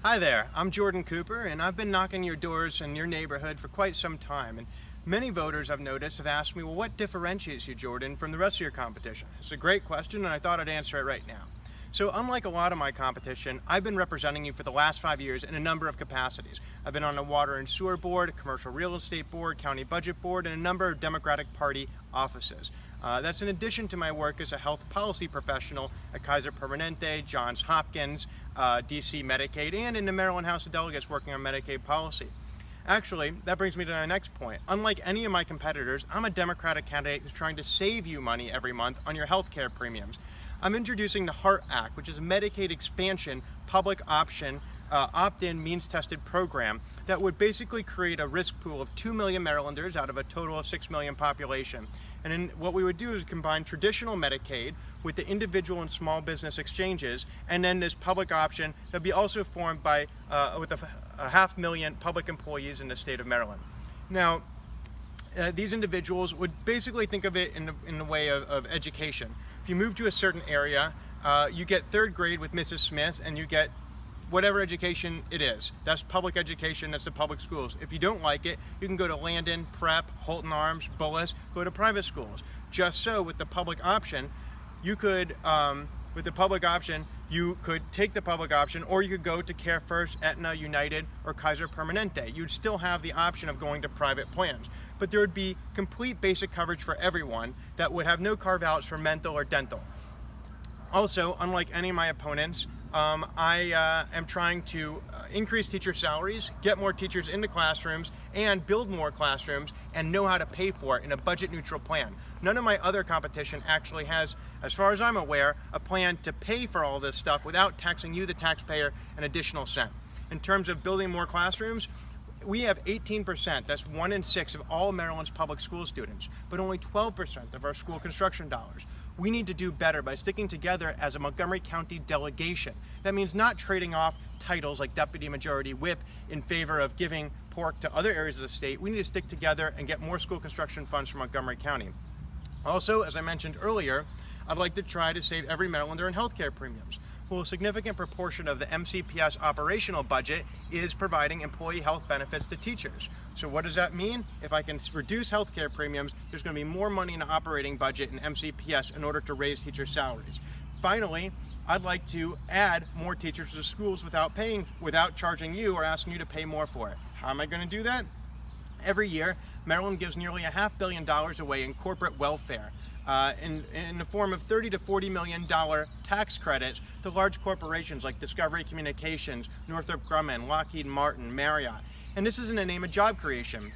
Hi there, I'm Jordan Cooper, and I've been knocking your doors in your neighborhood for quite some time. And many voters I've noticed have asked me, well, what differentiates you, Jordan, from the rest of your competition? It's a great question, and I thought I'd answer it right now. So unlike a lot of my competition, I've been representing you for the last 5 years in a number of capacities. I've been on the Water and Sewer Board, Commercial Real Estate Board, County Budget Board, and a number of Democratic Party offices. That's in addition to my work as a health policy professional at Kaiser Permanente, Johns Hopkins, DC Medicaid, and in the Maryland House of Delegates working on Medicaid policy. Actually, that brings me to my next point. Unlike any of my competitors, I'm a Democratic candidate who's trying to save you money every month on your health care premiums. I'm introducing the HART Act, which is a Medicaid expansion public option opt-in means-tested program that would basically create a risk pool of 2 million Marylanders out of a total of 6 million population. And then what we would do is combine traditional Medicaid with the individual and small business exchanges, and then this public option that would be also formed by with a 500,000 public employees in the state of Maryland. Now, these individuals would basically think of it in the way of education. If you move to a certain area, you get third grade with Mrs. Smith, and you get whatever education it is. That's public education, that's the public schools. If you don't like it, you can go to Landon, Prep, Holton Arms, Bullis, go to private schools. Just so with the public option, you could, you could take the public option, or you could go to Care First, Aetna, United, or Kaiser Permanente. You'd still have the option of going to private plans, but there would be complete basic coverage for everyone that would have no carve-outs for mental or dental. Also, unlike any of my opponents, I am trying to increase teacher salaries, get more teachers into classrooms, and build more classrooms, and know how to pay for it in a budget-neutral plan. None of my other competition actually has, as far as I'm aware, a plan to pay for all this stuff without taxing you, the taxpayer, an additional cent. In terms of building more classrooms, we have 18%, that's 1 in 6 of all Maryland's public school students, but only 12% of our school construction dollars. We need to do better by sticking together as a Montgomery County delegation. That means not trading off titles like Deputy Majority Whip in favor of giving pork to other areas of the state. We need to stick together and get more school construction funds for Montgomery County. Also, as I mentioned earlier, I'd like to try to save every Marylander in healthcare premiums. Well, a significant proportion of the MCPS operational budget is providing employee health benefits to teachers. So what does that mean? If I can reduce healthcare premiums, there's going to be more money in the operating budget in MCPS in order to raise teacher salaries. Finally, I'd like to add more teachers to schools without charging you or asking you to pay more for it. How am I going to do that? Every year, Maryland gives nearly $500 million away in corporate welfare. In the form of $30 to $40 million tax credits to large corporations like Discovery Communications, Northrop Grumman, Lockheed Martin, Marriott. And this is in the name of job creation.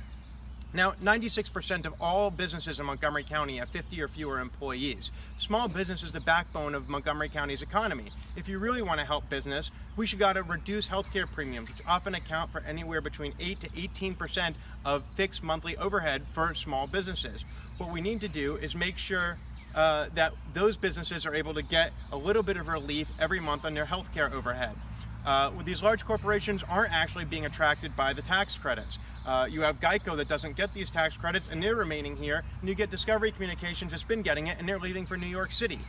Now, 96% of all businesses in Montgomery County have 50 or fewer employees. Small business is the backbone of Montgomery County's economy. If you really want to help business, we should got to reduce healthcare premiums, which often account for anywhere between 8 to 18% of fixed monthly overhead for small businesses. What we need to do is make sure that those businesses are able to get a little bit of relief every month on their healthcare overhead. These large corporations aren't actually being attracted by the tax credits. You have Geico that doesn't get these tax credits and they're remaining here, and you get Discovery Communications that's been getting it and they're leaving for New York City.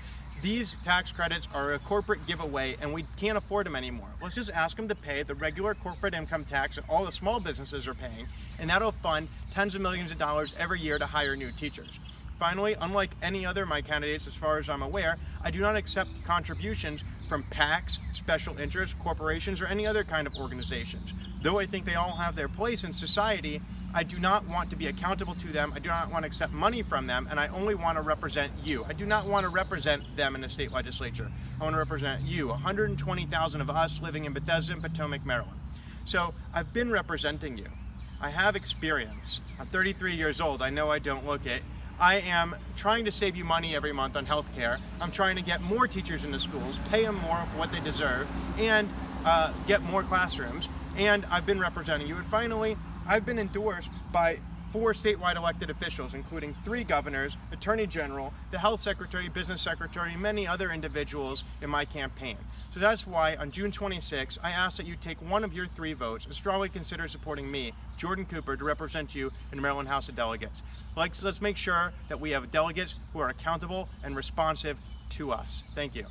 These tax credits are a corporate giveaway and we can't afford them anymore. Let's just ask them to pay the regular corporate income tax that all the small businesses are paying, and that'll fund tens of millions of dollars every year to hire new teachers. Finally, unlike any other of my candidates as far as I'm aware, I do not accept contributions from PACs, special interests, corporations, or any other kind of organizations. Though I think they all have their place in society, I do not want to be accountable to them, I do not want to accept money from them, and I only want to represent you. I do not want to represent them in the state legislature. I want to represent you, 120,000 of us living in Bethesda and Potomac, Maryland. So I've been representing you. I have experience. I'm 33 years old, I know I don't look it. I am trying to save you money every month on health care. I'm trying to get more teachers into schools, pay them more for what they deserve, and get more classrooms. And I've been representing you. And finally, I've been endorsed by 4 statewide elected officials, including 3 governors, attorney general, the health secretary, business secretary, and many other individuals in my campaign. So that's why on June 26, I ask that you take one of your 3 votes and strongly consider supporting me, Jordan Cooper, to represent you in the Maryland House of Delegates. Let's make sure that we have delegates who are accountable and responsive to us. Thank you.